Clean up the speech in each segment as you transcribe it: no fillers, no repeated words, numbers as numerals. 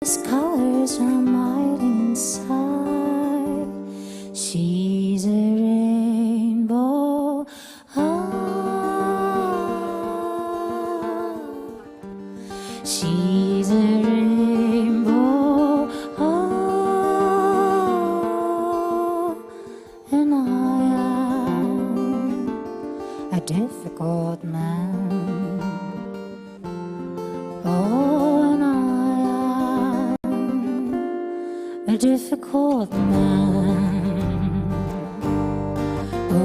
His colors are hiding inside. She's a rainbow. She's a rainbow. And I am a difficult man. Oh, and I am a difficult man. Oh,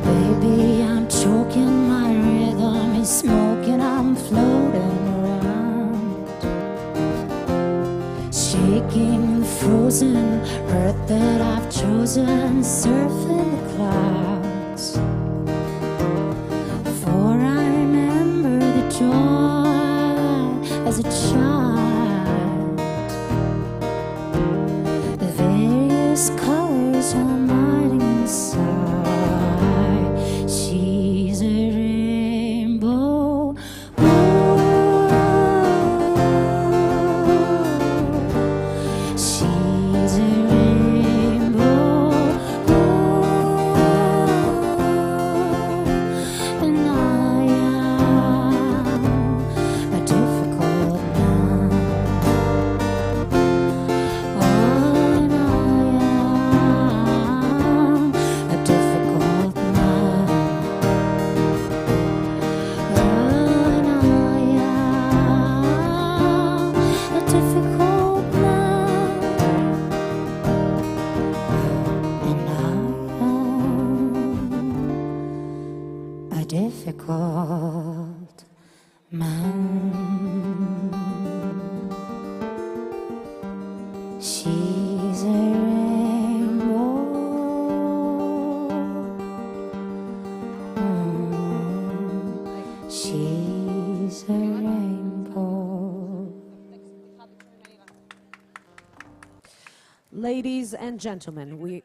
baby, I'm choking, my rhythm is smoking, I'm floating around, shaking the frozen earth that I've chosen, surfing the clouds. For I remember the joy as a child. The various colors I'm hiding inside. She's a rainbow. She's a rainbow. And I am a difficult man. Oh, and I am a difficult man. Oh, and I am a difficult man. And I am a difficult man. She's a rainbow. She's a rainbow. Ladies and gentlemen, we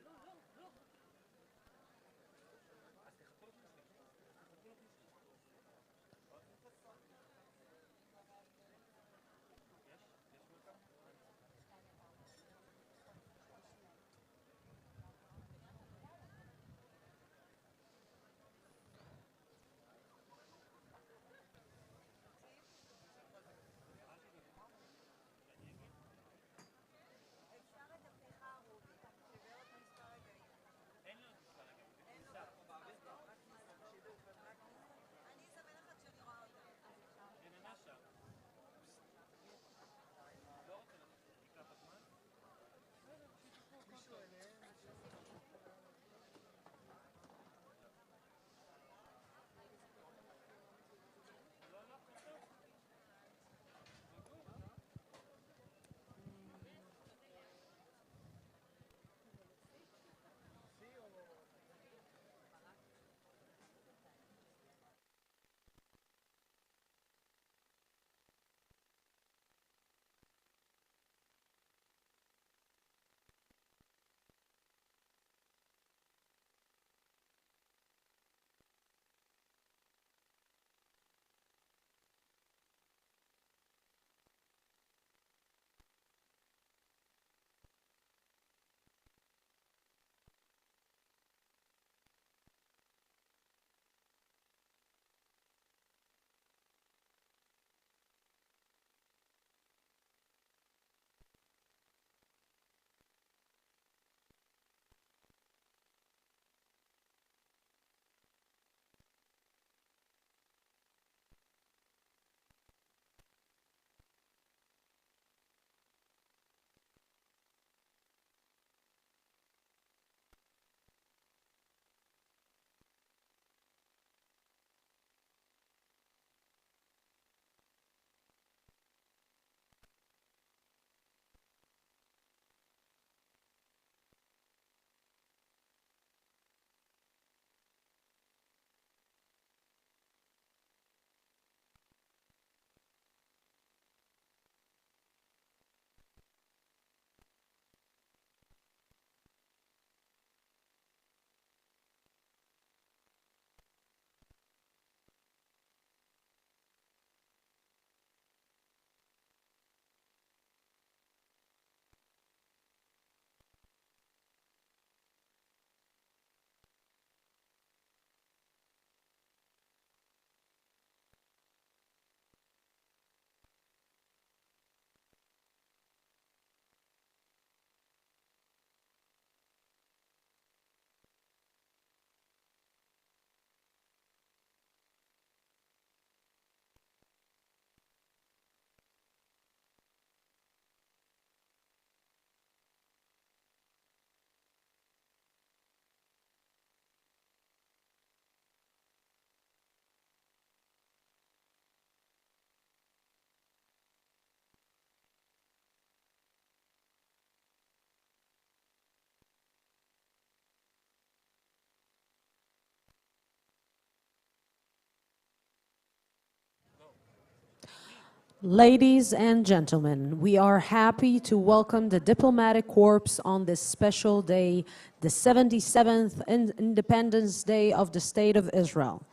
Ladies and gentlemen, we are happy to welcome the diplomatic corps on this special day, the 77th Independence Day of the State of Israel.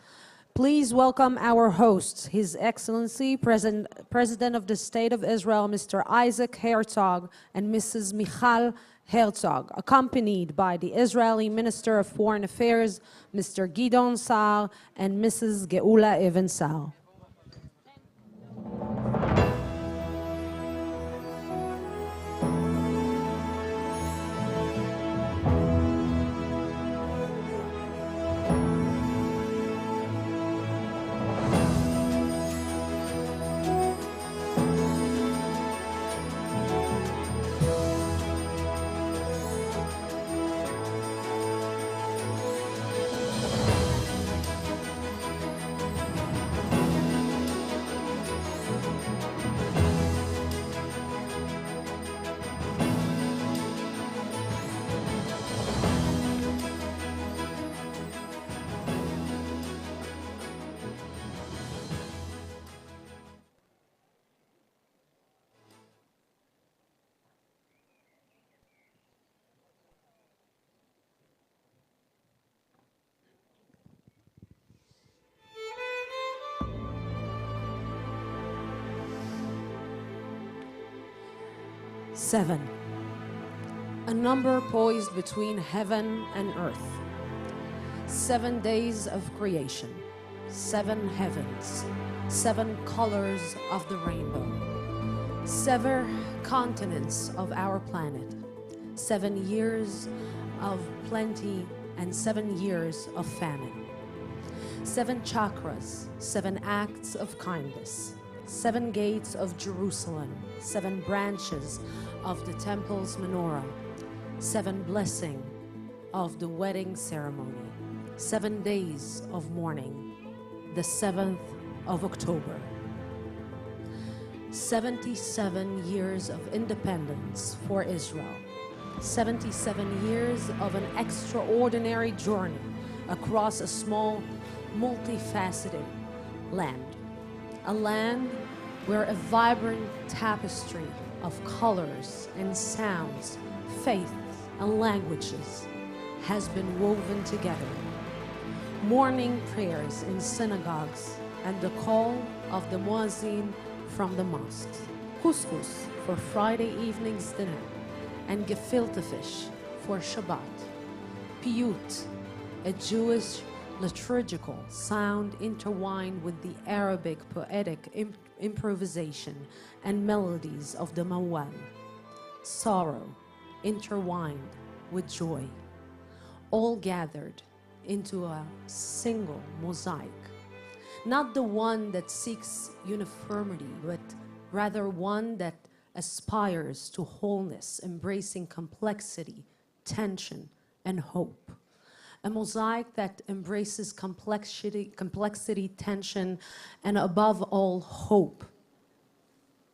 Please welcome our hosts, His Excellency, President of the State of Israel, Mr. Isaac Herzog, and Mrs. Michal Herzog, accompanied by the Israeli Minister of Foreign Affairs, Mr. Gidon Saar, and Mrs. Geula Even-Saar. Seven, a number poised between heaven and earth. 7 days of creation, 7 heavens, 7 colors of the rainbow, 7 continents of our planet, 7 years of plenty and 7 years of famine, 7 chakras, 7 acts of kindness, 7 gates of Jerusalem, 7 branches of the temple's menorah, 7 blessing of the wedding ceremony, 7 days of mourning, the 7th of October. 77 years of independence for Israel, 77 years of an extraordinary journey across a small, multifaceted land. A land where a vibrant tapestry of colors and sounds, faiths and languages has been woven together. Morning prayers in synagogues and the call of the muezzin from the mosques. Couscous for Friday evening's dinner and gefilte fish for Shabbat. Piyut, a Jewish liturgical sound intertwined with the Arabic poetic improvisation and melodies of the Mawal. Sorrow intertwined with joy, all gathered into a single mosaic. Not the one that seeks uniformity, but rather one that aspires to wholeness, embracing complexity, tension, and hope. A mosaic that embraces complexity, tension, and above all, hope.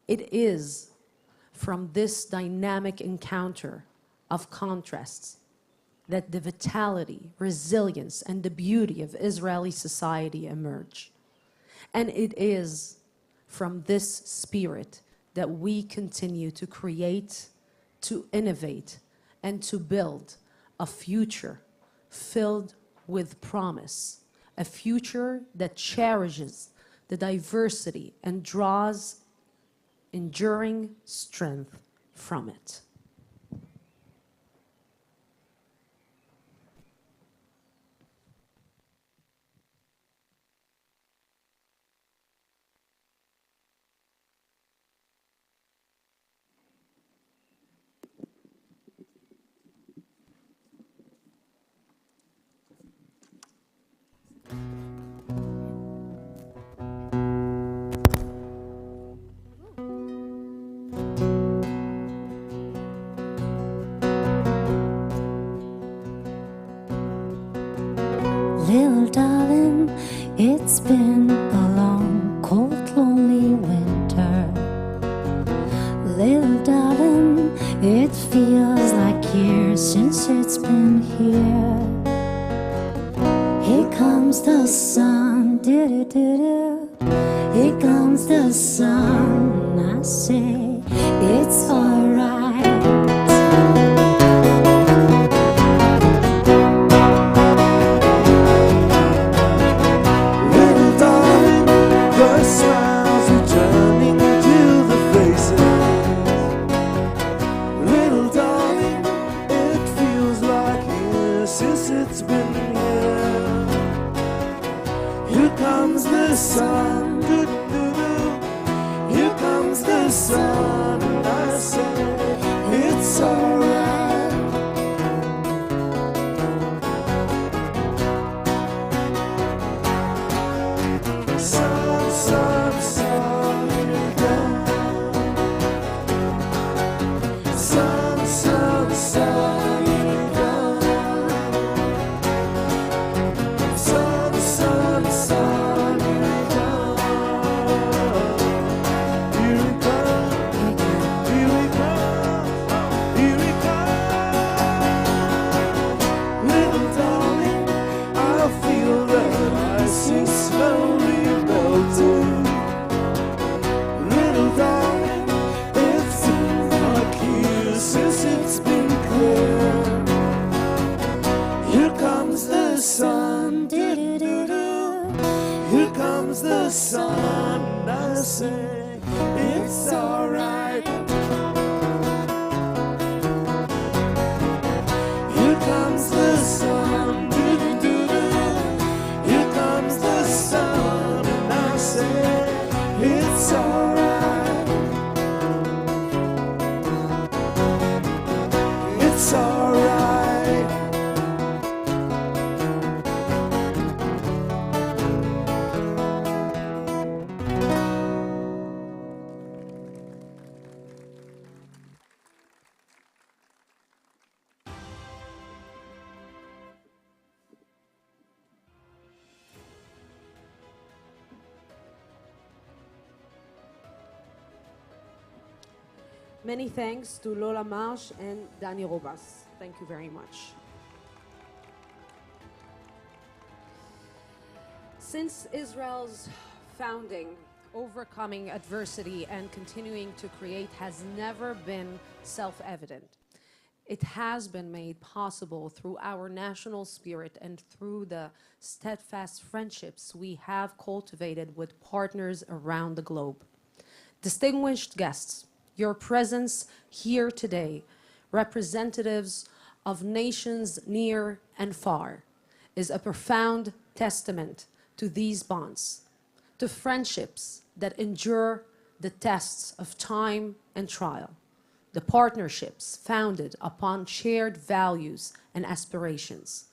It is from this dynamic encounter of contrasts that the vitality, resilience, and the beauty of Israeli society emerge. And it is from this spirit that we continue to create, to innovate, and to build a future filled with promise, a future that cherishes the diversity and draws enduring strength from it. Little darling, it's been a long, cold, lonely winter. Little darling, it feels like years since it's been here. Here comes the sun, do-do-do-do. Here comes the sun. say it's alright. Little darling, the smiles are turning to the faces. Little darling, it feels like years since it's been here. Here comes the sun, doo-doo-doo. Here comes the sun, and I say it's alright. Sun, sun, sun, here it comes. Sun, sun, sun, here it comes. Sun, sun, sun, here it comes. Here it comes, here it comes, here it comes. Little darling, I feel that ice is slowly melting. Little darling, it seems like years since it's been clear. Here comes the sun, doo-doo-doo-doo. Here comes the sun, and I say it's alright. Here comes the sun, doo-doo-doo-doo. Here comes the sun, and I say it's alright. It's alright. Many thanks to Lola Marsh and Danny Robas. Thank you very much. Since Israel's founding, overcoming adversity and continuing to create has never been self-evident. It has been made possible through our national spirit and through the steadfast friendships we have cultivated with partners around the globe. Distinguished guests, your presence here today, representatives of nations near and far, is a profound testament to these bonds, to friendships that endure the tests of time and trial, the partnerships founded upon shared values and aspirations.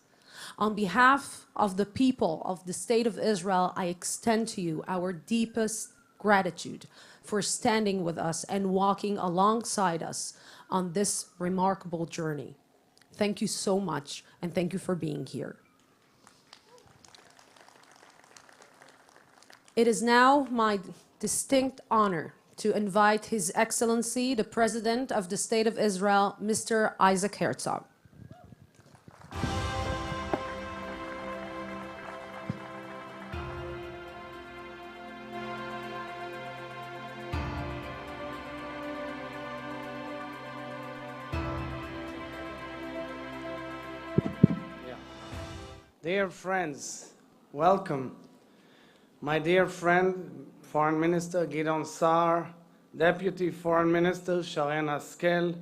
On behalf of the people of the State of Israel, I extend to you our deepest gratitude for standing with us and walking alongside us on this remarkable journey. Thank you so much, and thank you for being here. It is now my distinct honor to invite His Excellency, the President of the State of Israel, Mr. Isaac Herzog. Dear friends, welcome. My dear friend, Foreign Minister Gideon Saar, Deputy Foreign Minister Sharren Haskel,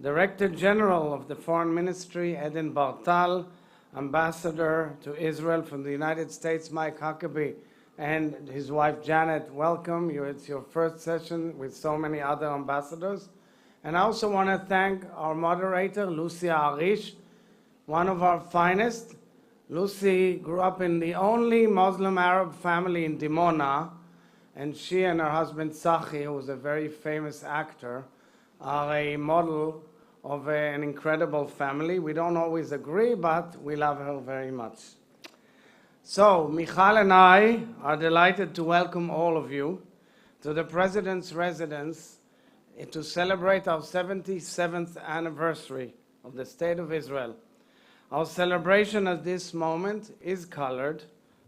Director General of the Foreign Ministry Eden Bartal, Ambassador to Israel from the United States Mike Huckabee, and his wife Janet, welcome. It's your first session with so many other ambassadors. And I also want to thank our moderator, Lucia Arish, one of our finest. Lucy grew up in the only Muslim Arab family in Dimona, and she and her husband Tzachi, who was a very famous actor, are a model of an incredible family. We don't always agree, but we love her very much. So, Michal and I are delighted to welcome all of you to the President's residence to celebrate our 77th anniversary of the State of Israel. Our celebration at this moment is colored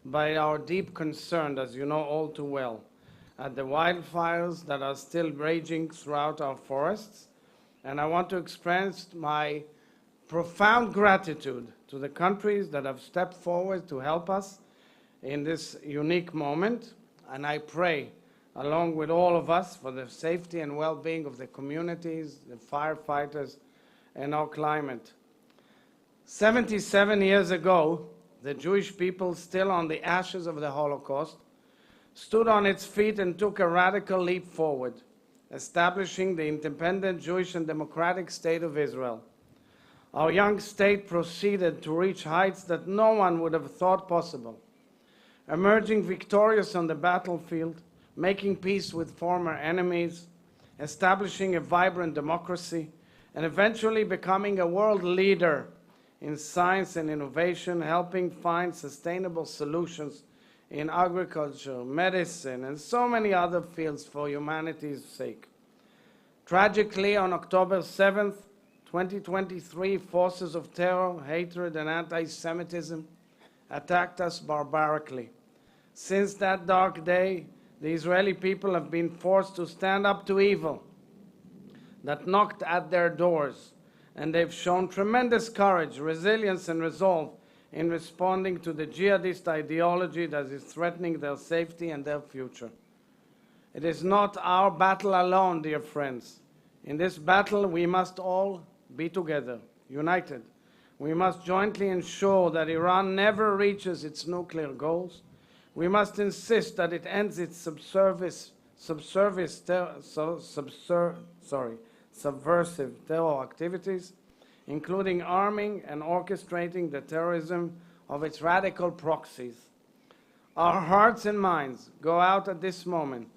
by our deep concern, as you know all too well, at the wildfires that are still raging throughout our forests. And I want to express my profound gratitude to the countries that have stepped forward to help us in this unique moment. And I pray, along with all of us, for the safety and well-being of the communities, the firefighters, and our climate. 77 years ago, the Jewish people, still on the ashes of the Holocaust, stood on its feet and took a radical leap forward, establishing the independent Jewish and democratic state of Israel. Our young state proceeded to reach heights that no one would have thought possible, emerging victorious on the battlefield, making peace with former enemies, establishing a vibrant democracy, and eventually becoming a world leader in science and innovation, helping find sustainable solutions in agriculture, medicine, and so many other fields for humanity's sake. Tragically, on October 7th, 2023, forces of terror, hatred, and anti-Semitism attacked us barbarically. Since that dark day, the Israeli people have been forced to stand up to evil that knocked at their doors, and they've shown tremendous courage, resilience, and resolve in responding to the jihadist ideology that is threatening their safety and their future. It is not our battle alone, dear friends. In this battle, we must all be together, united. We must jointly ensure that Iran never reaches its nuclear goals. We must insist that it ends its subversive terror activities, including arming and orchestrating the terrorism of its radical proxies. Our hearts and minds go out at this moment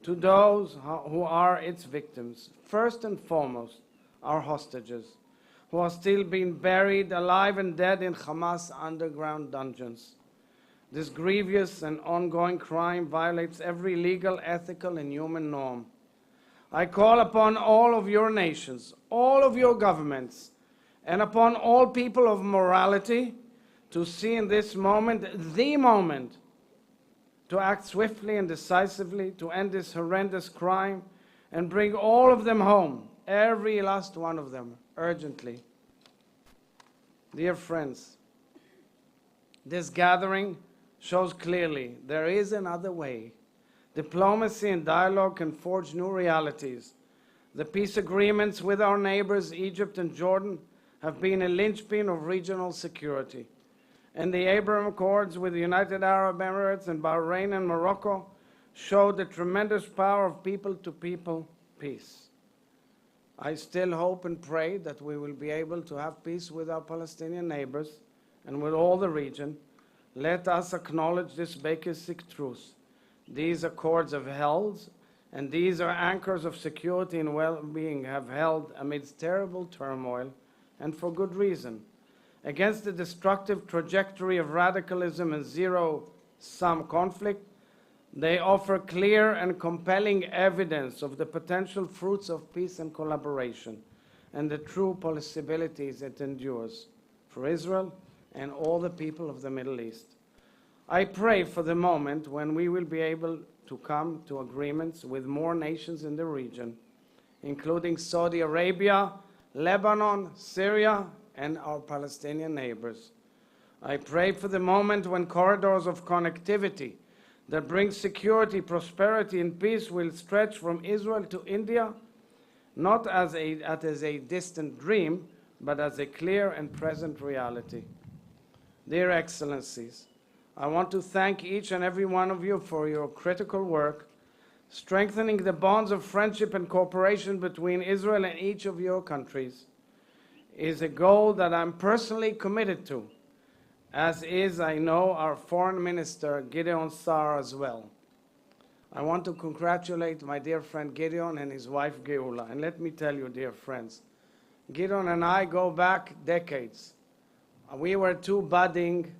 to those who are its victims. First and foremost, our hostages, who are still being buried alive and dead in Hamas underground dungeons. This grievous and ongoing crime violates every legal, ethical, and human norm. I call upon all of your nations, all of your governments, and upon all people of morality to see in this moment, the moment, to act swiftly and decisively to end this horrendous crime and bring all of them home, every last one of them, urgently. Dear friends, this gathering shows clearly there is another way. Diplomacy and dialogue can forge new realities. The peace agreements with our neighbors, Egypt and Jordan, have been a linchpin of regional security. And the Abraham Accords with the United Arab Emirates and Bahrain and Morocco show the tremendous power of people-to-people peace. I still hope and pray that we will be able to have peace with our Palestinian neighbors and with all the region. Let us acknowledge this basic truth. These accords have held, and these are anchors of security and well-being, have held amidst terrible turmoil, and for good reason. Against the destructive trajectory of radicalism and zero-sum conflict, they offer clear and compelling evidence of the potential fruits of peace and collaboration, and the true possibilities it endures for Israel and all the people of the Middle East. I pray for the moment when we will be able to come to agreements with more nations in the region, including Saudi Arabia, Lebanon, Syria, and our Palestinian neighbors. I pray for the moment when corridors of connectivity that bring security, prosperity, and peace will stretch from Israel to India, not as a distant dream, but as a clear and present reality. Dear Excellencies, I want to thank each and every one of you for your critical work, strengthening the bonds of friendship and cooperation between Israel and each of your countries is a goal that I'm personally committed to, as is, I know, our Foreign Minister, Gideon Sa'ar, as well. I want to congratulate my dear friend Gideon and his wife Geula. And let me tell you, dear friends, Gideon and I go back decades. We were two budding,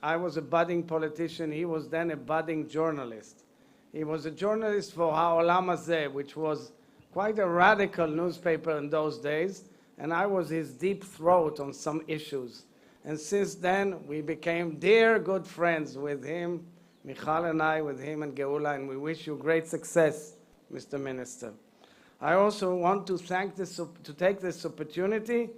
I was a budding politician, he was then a budding journalist. He was a journalist for Ha'olam Hazeh, which was quite a radical newspaper in those days, and I was his deep throat on some issues. And since then, we became dear good friends with him Michal and I with him and Geula, and we wish you great success, Mr. Minister. I also want to take this opportunity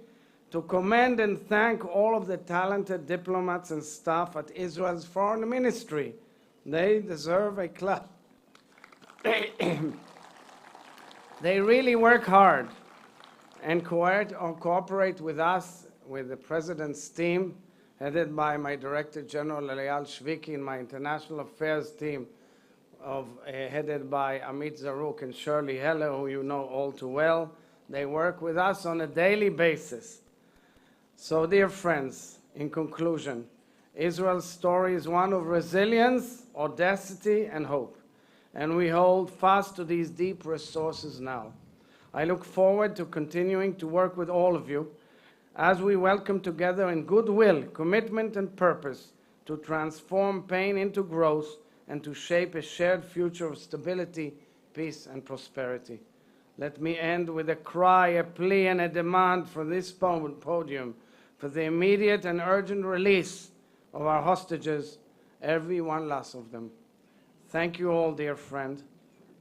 to commend and thank all of the talented diplomats and staff at Israel's foreign ministry. They deserve a clap. They really work hard and cooperate with us, with the President's team, headed by my Director General Eyal Shviki, and my International Affairs team, headed by Amit Zaruk and Shirley Heller, who you know all too well. They work with us on a daily basis. So, dear friends, in conclusion, Israel's story is one of resilience, audacity, and hope, and we hold fast to these deep resources now. I look forward to continuing to work with all of you as we welcome together in goodwill, commitment, and purpose to transform pain into growth and to shape a shared future of stability, peace, and prosperity. Let me end with a cry, a plea, and a demand for this podium for the immediate and urgent release of our hostages, every one last of them. Thank you all, dear friend.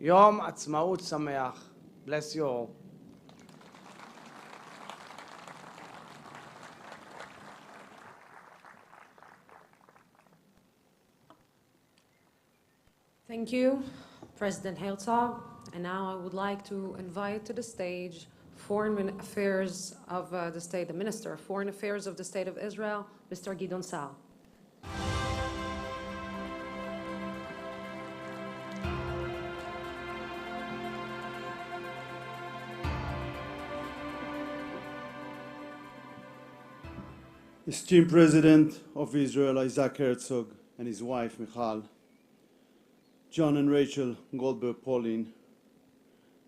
Yom Atzmaut Sameach. Bless you all. Thank you, President Herzog. And now I would like to invite to the stage Foreign Affairs of the State, the Minister of Foreign Affairs of the State of Israel, Mr. Gideon Sa'ar. Esteemed President of Israel, Isaac Herzog, and his wife, Michal, John and Rachel Goldberg-Polin,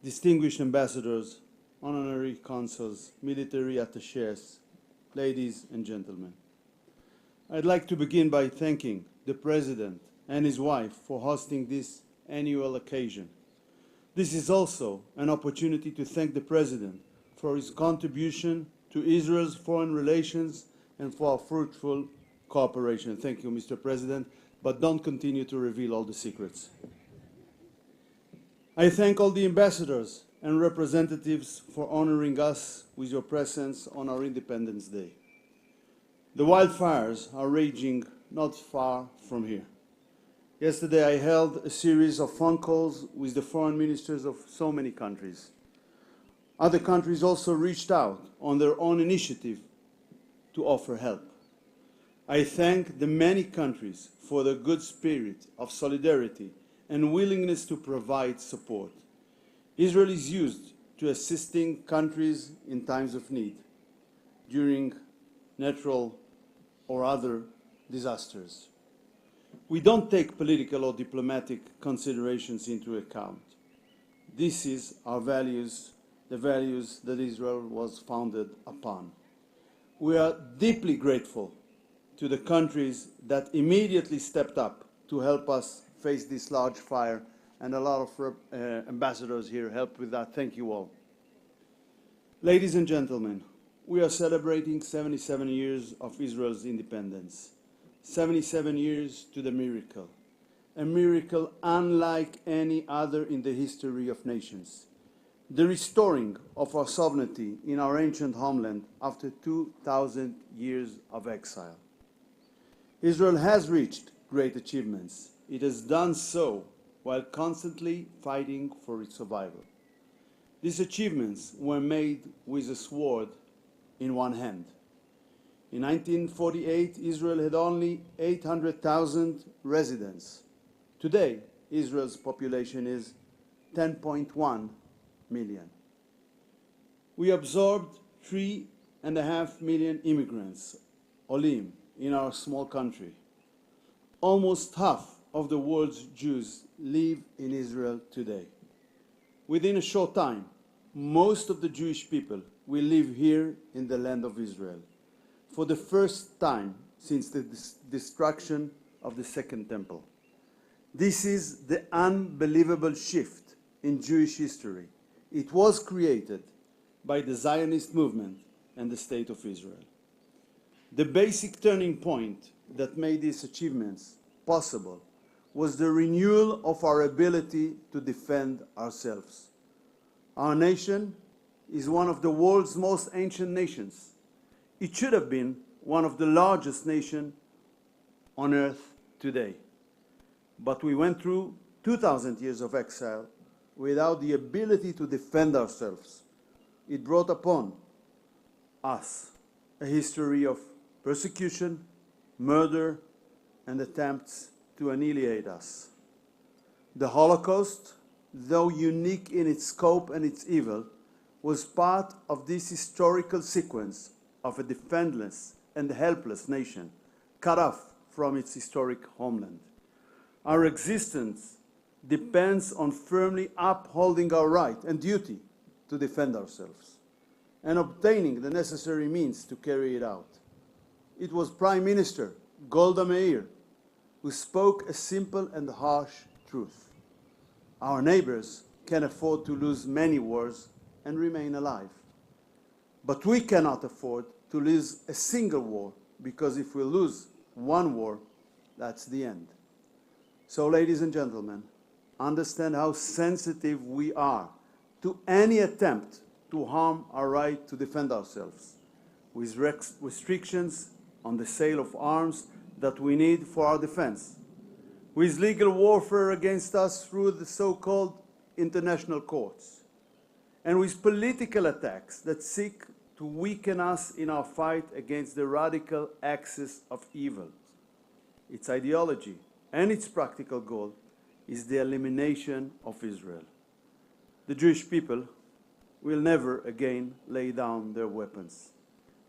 distinguished ambassadors, honorary consuls, military attachés, ladies and gentlemen. I'd like to begin by thanking the President and his wife for hosting this annual occasion. This is also an opportunity to thank the President for his contribution to Israel's foreign relations and for our fruitful cooperation. Thank you, Mr. President, but don't continue to reveal all the secrets. I thank all the ambassadors and representatives for honoring us with your presence on our Independence Day. The wildfires are raging not far from here. Yesterday I held a series of phone calls with the foreign ministers of so many countries. Other countries also reached out on their own initiative to offer help. I thank the many countries for their good spirit of solidarity and willingness to provide support. Israel is used to assisting countries in times of need, during natural or other disasters. We don't take political or diplomatic considerations into account. This is our values, the values that Israel was founded upon. We are deeply grateful to the countries that immediately stepped up to help us face this large fire, and a lot of ambassadors here helped with that. Thank you all. Ladies and gentlemen, we are celebrating 77 years of Israel's independence. 77 years to the miracle. A miracle unlike any other in the history of nations. The restoring of our sovereignty in our ancient homeland after 2,000 years of exile. Israel has reached great achievements. It has done so while constantly fighting for its survival. These achievements were made with a sword in one hand. In 1948, Israel had only 800,000 residents. Today, Israel's population is 10.1 million. We absorbed 3.5 million immigrants, olim, in our small country. Almost half of the world's Jews live in Israel today. Within a short time, most of the Jewish people will live here in the land of Israel, for the first time since the destruction of the Second Temple. This is the unbelievable shift in Jewish history. It was created by the Zionist movement and the State of Israel. The basic turning point that made these achievements possible was the renewal of our ability to defend ourselves. Our nation is one of the world's most ancient nations. It should have been one of the largest nations on earth today. But we went through 2,000 years of exile without the ability to defend ourselves. It brought upon us a history of persecution, murder, and attempts to annihilate us. The Holocaust, though unique in its scope and its evil, was part of this historical sequence of a defenseless and helpless nation, cut off from its historic homeland. Our existence depends on firmly upholding our right and duty to defend ourselves and obtaining the necessary means to carry it out. It was Prime Minister Golda Meir who spoke a simple and harsh truth. Our neighbors can afford to lose many wars and remain alive. But we cannot afford to lose a single war, because if we lose one war, that's the end. So, ladies and gentlemen, understand how sensitive we are to any attempt to harm our right to defend ourselves, with restrictions on the sale of arms that we need for our defense, with legal warfare against us through the so-called international courts, and with political attacks that seek to weaken us in our fight against the radical axis of evil. Its ideology and its practical goal is the elimination of Israel. The Jewish people will never again lay down their weapons.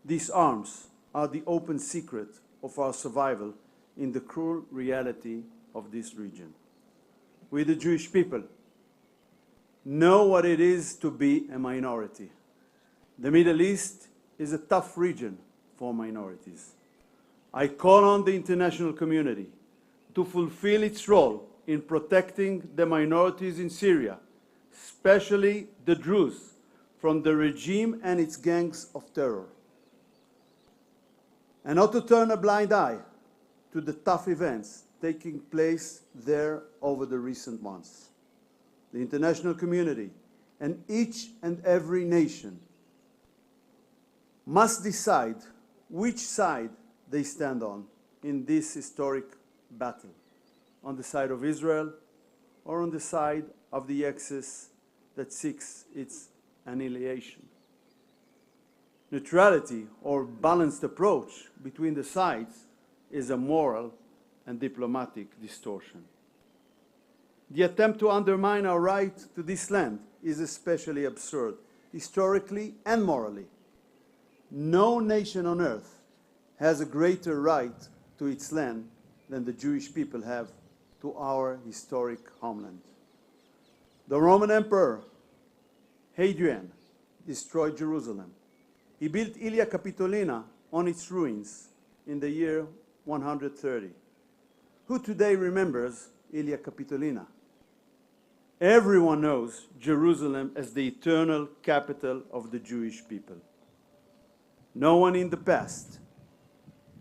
These arms are the open secret of our survival in the cruel reality of this region. We, the Jewish people, know what it is to be a minority. The Middle East is a tough region for minorities. I call on the international community to fulfill its role in protecting the minorities in Syria, especially the Druze, from the regime and its gangs of terror. And not to turn a blind eye to the tough events taking place there over the recent months. The international community and each and every nation must decide which side they stand on in this historic battle, on the side of Israel or on the side of the axis that seeks its annihilation. Neutrality or balanced approach between the sides is a moral and diplomatic distortion. The attempt to undermine our right to this land is especially absurd, historically and morally. No nation on earth has a greater right to its land than the Jewish people have to our historic homeland. The Roman Emperor Hadrian destroyed Jerusalem. He built Ilia Capitolina on its ruins in the year 130. Who today remembers Ilia Capitolina? Everyone knows Jerusalem as the eternal capital of the Jewish people. No one in the past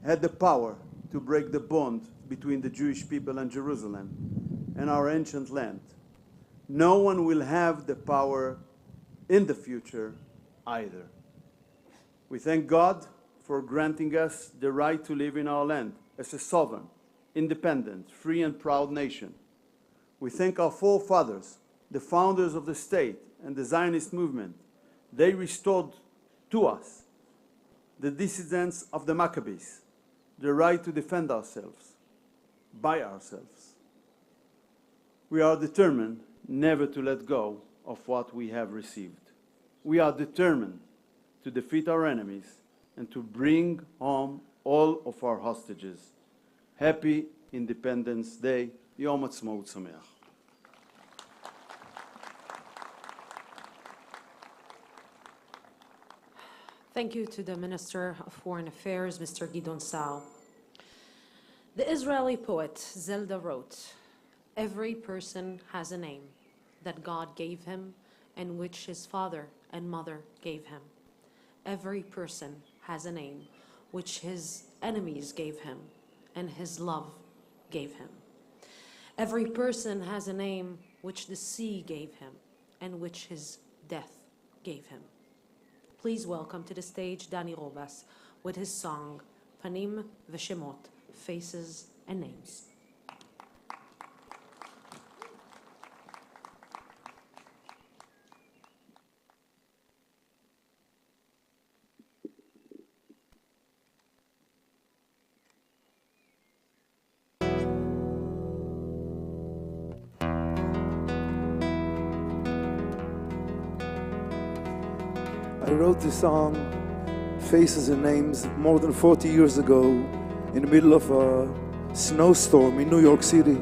had the power to break the bond between the Jewish people and Jerusalem and our ancient land. No one will have the power in the future either. We thank God for granting us the right to live in our land as a sovereign, independent, free and proud nation. We thank our forefathers, the founders of the state and the Zionist movement. They restored to us, the descendants of the Maccabees, the right to defend ourselves, by ourselves. We are determined never to let go of what we have received. We are determined to defeat our enemies and to bring home all of our hostages. Happy Independence Day, Yom Ha'atzmaut Sameach. Thank you to the Minister of Foreign Affairs, Mr. Gideon Saar. The Israeli poet Zelda wrote, "Every person has a name that God gave him and which his father and mother gave him. Every person has a name which his enemies gave him and his love gave him." Every person has a name which the sea gave him and which his death gave him. Please welcome to the stage Dani Robas with his song Panim v'Shemot, Faces and Names. I wrote this song, Faces and Names, more than 40 years ago in the middle of a snowstorm in New York City.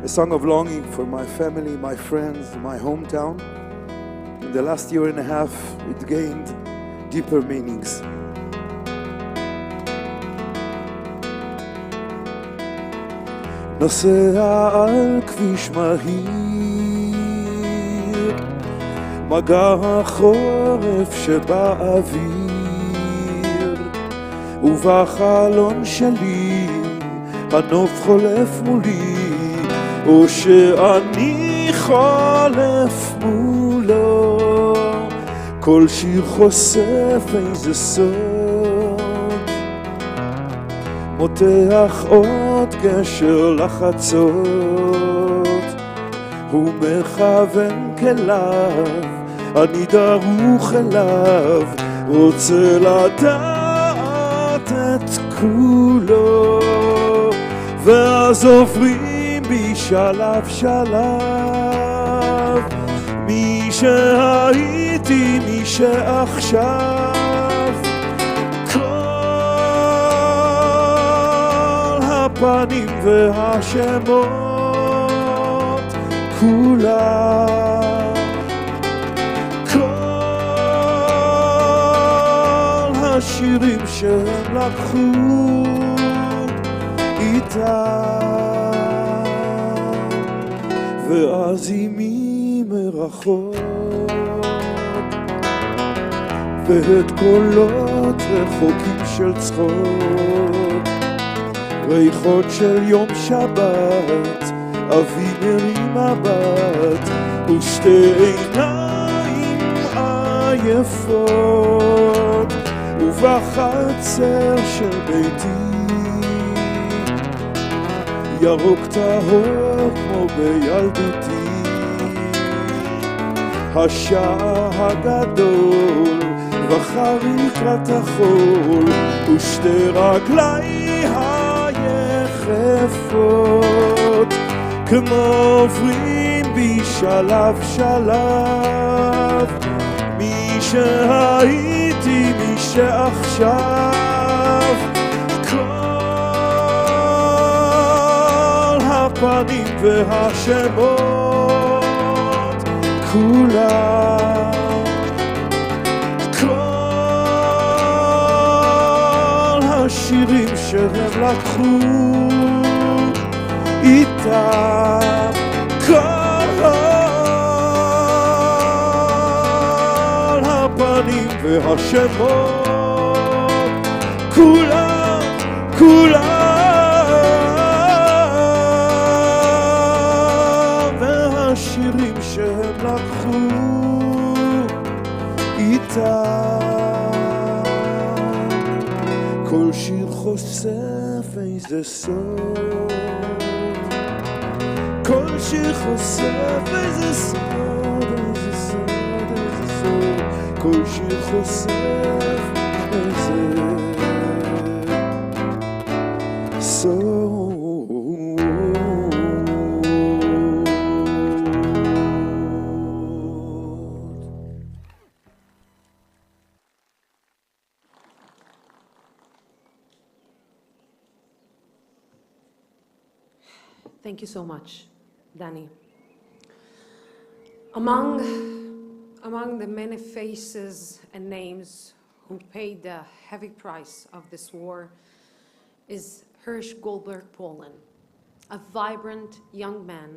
A song of longing for my family, my friends, my hometown. In the last year and a half, it gained deeper meanings. נוסע על כביש מהיר, מגע החורף שבאוויר, ובחלון שלי הנוף חולף מולי, או שאני חולף מולו. כל שיר חושף איזה סוד, מותח עוד גשר לחצות, הוא מכוון כליו, אני דרוך אליו, רוצה לדעת את כולו. ואז עוברים בי שלב שלב, מי שהייתי, מי שעכשיו, כל הפנים והשמות כולם, כל השירים שהם לקחו איתם, ואז אימי מרחוק, ואת קולות רחוקים של צחוק, ריחות של יום שבת, אבי מרים מבט, ושתי עיניים עייפות, ובחצר של ביתי ירוק טהור כמו בילדותי, השער הגדול וחריקת החול, ושתי רגלי היחפות כמו עוברים בי שלב שלב, מי שהייתי, מי שעכשיו, כל הפנים והשמות כולם, כל השירים שהם לקחו איתם, כל הפנים והשמות כולם, כולם, והשירים שהם לקחו איתם, כל שיר חושף איזה סוד, כל שיר חושף איזה סוד, איזה סוד, איזה סוד, כל שיר חושף איזה סוד. Thank you so much, Dani. Among the many faces and names who paid the heavy price of this war is Hirsch Goldberg Polin, a vibrant young man,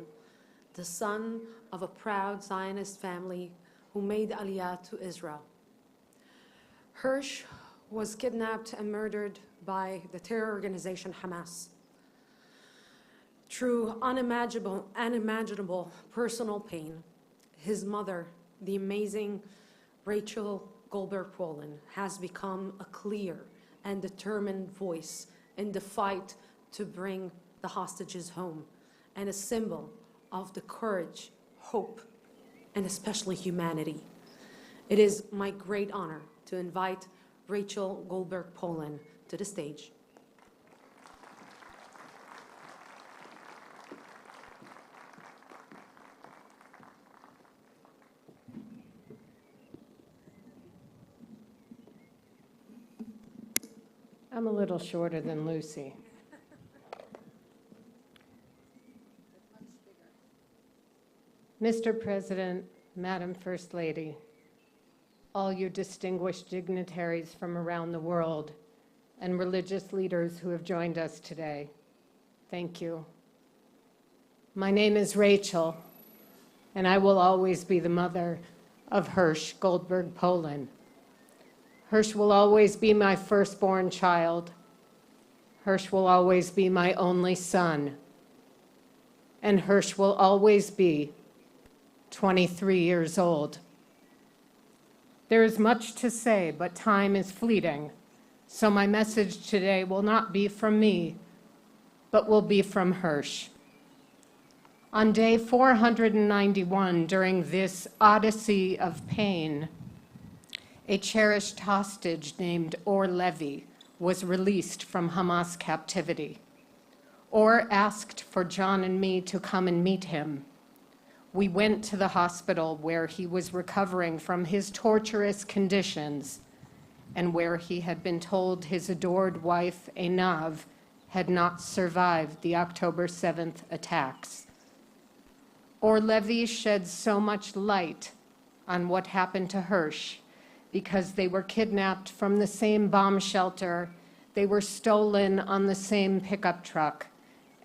the son of a proud Zionist family who made Aliyah to Israel. Hirsch was kidnapped and murdered by the terror organization Hamas. Through unimaginable personal pain, his mother, the amazing Rachel Goldberg-Polin, has become a clear and determined voice in the fight to bring the hostages home, and a symbol of the courage, hope, and especially humanity. It is my great honor to invite Rachel Goldberg-Polin to the stage. I'm a little shorter than Lucy. Mr. President, Madam First Lady, all your distinguished dignitaries from around the world, and religious leaders who have joined us today, thank you. My name is Rachel, and I will always be the mother of Hirsch Goldberg-Polin. Hirsch will always be my firstborn child. Hirsch will always be my only son. And Hirsch will always be 23 years old. There is much to say, but time is fleeting, so my message today will not be from me, but will be from Hirsch. On day 491, during this odyssey of pain, a cherished hostage named Or Levy was released from Hamas captivity. Or asked for John and me to come and meet him. We went to the hospital where he was recovering from his torturous conditions and where he had been told his adored wife, Einav, had not survived the October 7th attacks. Or Levy shed so much light on what happened to Hirsch because they were kidnapped from the same bomb shelter, they were stolen on the same pickup truck,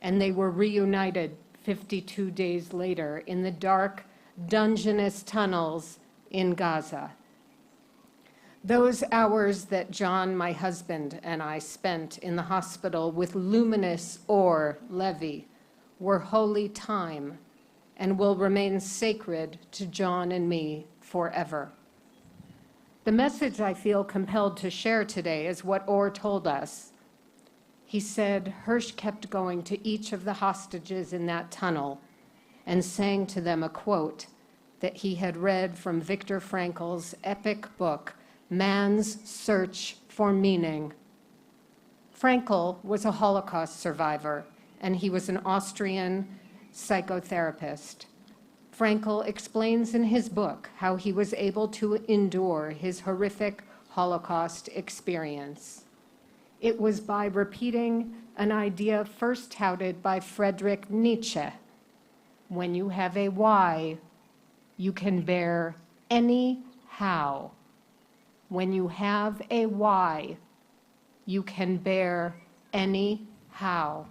and they were reunited 52 days later in the dark, dungeness tunnels in Gaza. Those hours that John, my husband, and I spent in the hospital with luminous Or Levy were holy time and will remain sacred to John and me forever. The message I feel compelled to share today is what Or told us. He said Hirsch kept going to each of the hostages in that tunnel and sang to them a quote that he had read from Viktor Frankl's epic book, Man's Search for Meaning. Frankl was a Holocaust survivor, and he was an Austrian psychotherapist. Frankl explains in his book how he was able to endure his horrific Holocaust experience. It was by repeating an idea first touted by Friedrich Nietzsche. When you have a why, you can bear any how. When you have a why, you can bear any how.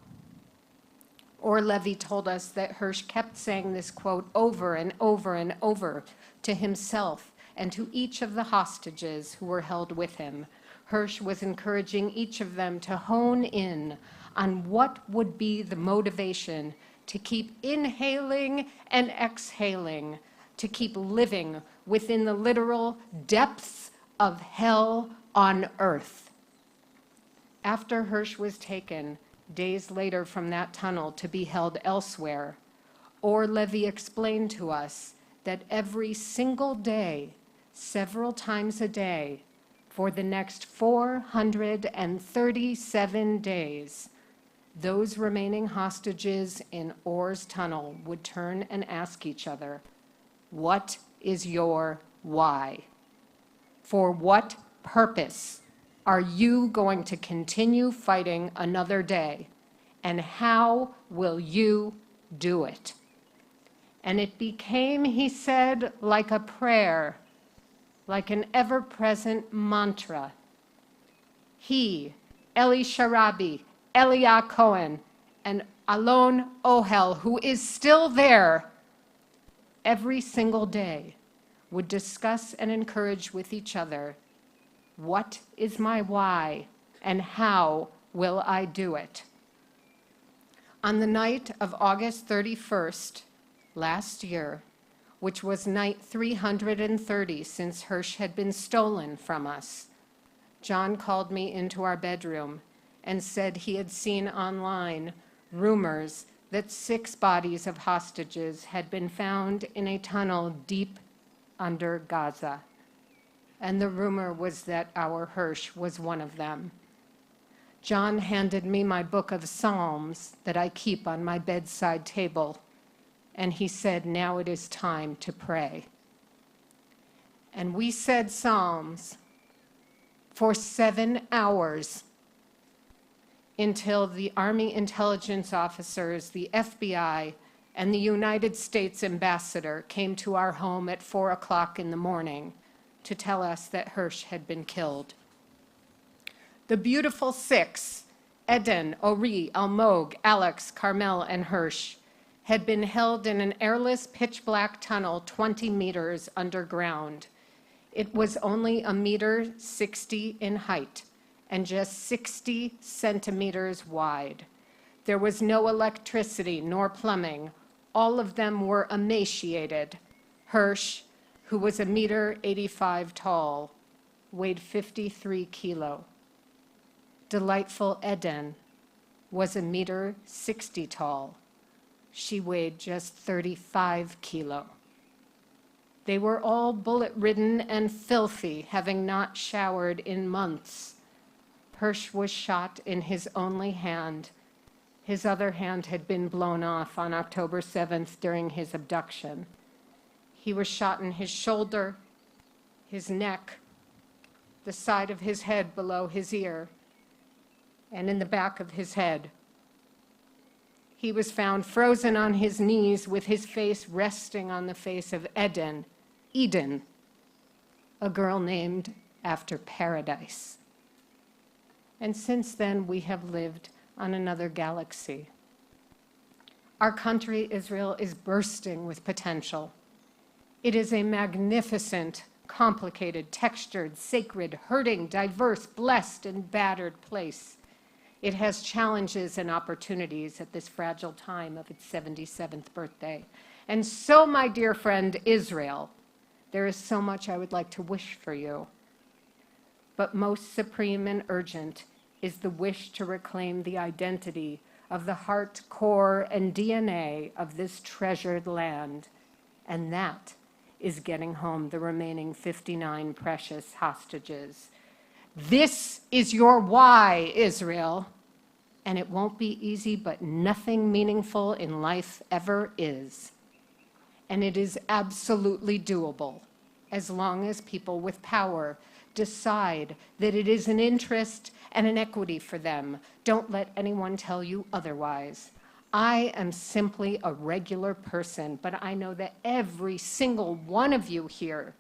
Or Levy told us that Hirsch kept saying this quote over and over and over to himself and to each of the hostages who were held with him. Hirsch was encouraging each of them to hone in on what would be the motivation to keep inhaling and exhaling, to keep living within the literal depths of hell on earth. After Hirsch was taken, days later from that tunnel to be held elsewhere, Or Levy explained to us that every single day, several times a day, for the next 437 days, those remaining hostages in Or's tunnel would turn and ask each other, "What is your why? For what purpose are you going to continue fighting another day? And how will you do it?" And it became, he said, like a prayer, like an ever-present mantra. He, Eli Sharabi, Elia Cohen, and Alon Ohel, who is still there, every single day would discuss and encourage with each other, what is my why and how will I do it? On the night of August 31st, last year, which was night 330 since Hirsch had been stolen from us, John called me into our bedroom and said he had seen online rumors that 6 bodies of hostages had been found in a tunnel deep under Gaza. And the rumor was that our Hirsch was one of them. John handed me my book of Psalms that I keep on my bedside table, and he said, now it is time to pray. And we said Psalms for 7 hours until the Army intelligence officers, the FBI, and the United States ambassador came to our home at 4 o'clock in the morning to tell us that Hirsch had been killed. The beautiful 6, Eden, Ori, Almog, Alex, Carmel, and Hirsch, had been held in an airless pitch-black tunnel 20 meters underground. It was only 1.60 meters in height and just 60 centimeters wide. There was no electricity nor plumbing. All of them were emaciated. Hirsch, who was 1.85 meters tall, weighed 53 kilos. Delightful Eden was 1.60 meters tall. She weighed just 35 kilos. They were all bullet-ridden and filthy, having not showered in months. Hirsch was shot in his only hand. His other hand had been blown off on October 7th during his abduction. He was shot in his shoulder, his neck, the side of his head below his ear, and in the back of his head. He was found frozen on his knees with his face resting on the face of Eden, a girl named after paradise. And since then, we have lived on another galaxy. Our country, Israel, is bursting with potential. It is a magnificent, complicated, textured, sacred, hurting, diverse, blessed, and battered place. It has challenges and opportunities at this fragile time of its 77th birthday. And so, my dear friend Israel, there is so much I would like to wish for you. But most supreme and urgent is the wish to reclaim the identity of the heart, core, and DNA of this treasured land. And that is getting home the remaining 59 precious hostages. This is your why, Israel. And it won't be easy, but nothing meaningful in life ever is. And it is absolutely doable, as long as people with power decide that it is an interest and an equity for them. Don't let anyone tell you otherwise. I am simply a regular person, but I know that every single one of you here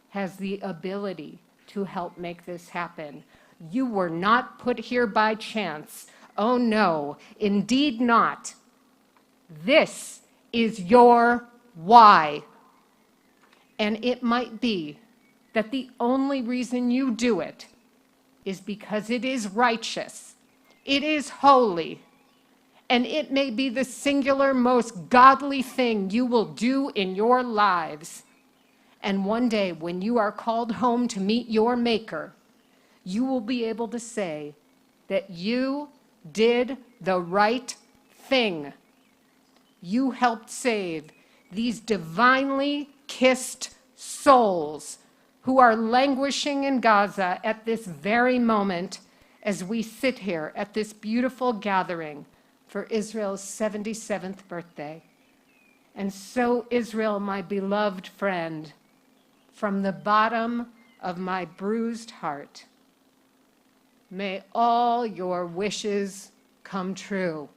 has the ability to help make this happen. You were not put here by chance. Oh no, indeed not. This is your why. And it might be that the only reason you do it is because it is righteous, it is holy, and it may be the singular most godly thing you will do in your lives. And one day when you are called home to meet your Maker, you will be able to say that you did the right thing. You helped save these divinely kissed souls who are languishing in Gaza at this very moment as we sit here at this beautiful gathering for Israel's 77th birthday. And so, Israel, my beloved friend, from the bottom of my bruised heart, may all your wishes come true.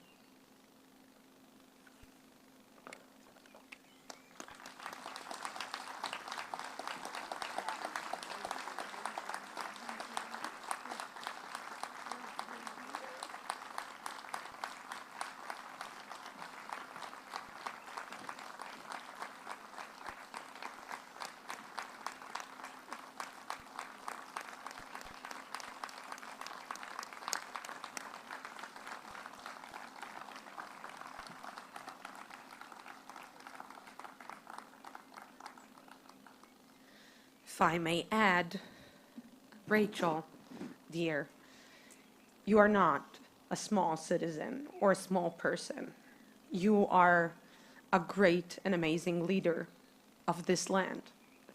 If I may add, Rachel, dear, you are not a small citizen or a small person. You are a great and amazing leader of this land.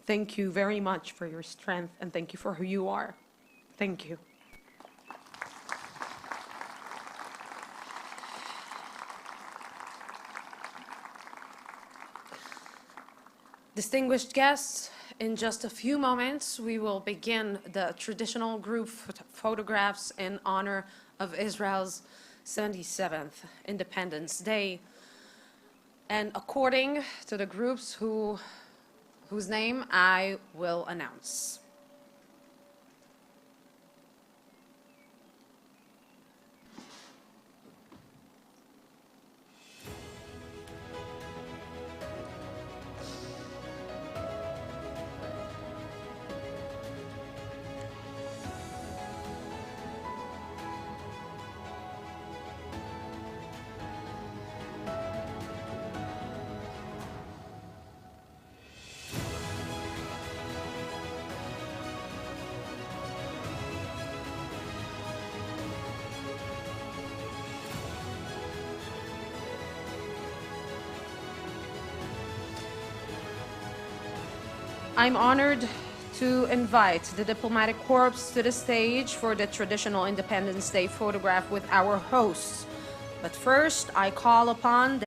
Thank you very much for your strength, and thank you for who you are. Thank you. Distinguished guests, in just a few moments, we will begin the traditional group photographs in honor of Israel's 77th Independence Day. And according to the groups whose name I will announce. I'm honored to invite the Diplomatic Corps to the stage for the traditional Independence Day photograph with our hosts. But first, I call upon the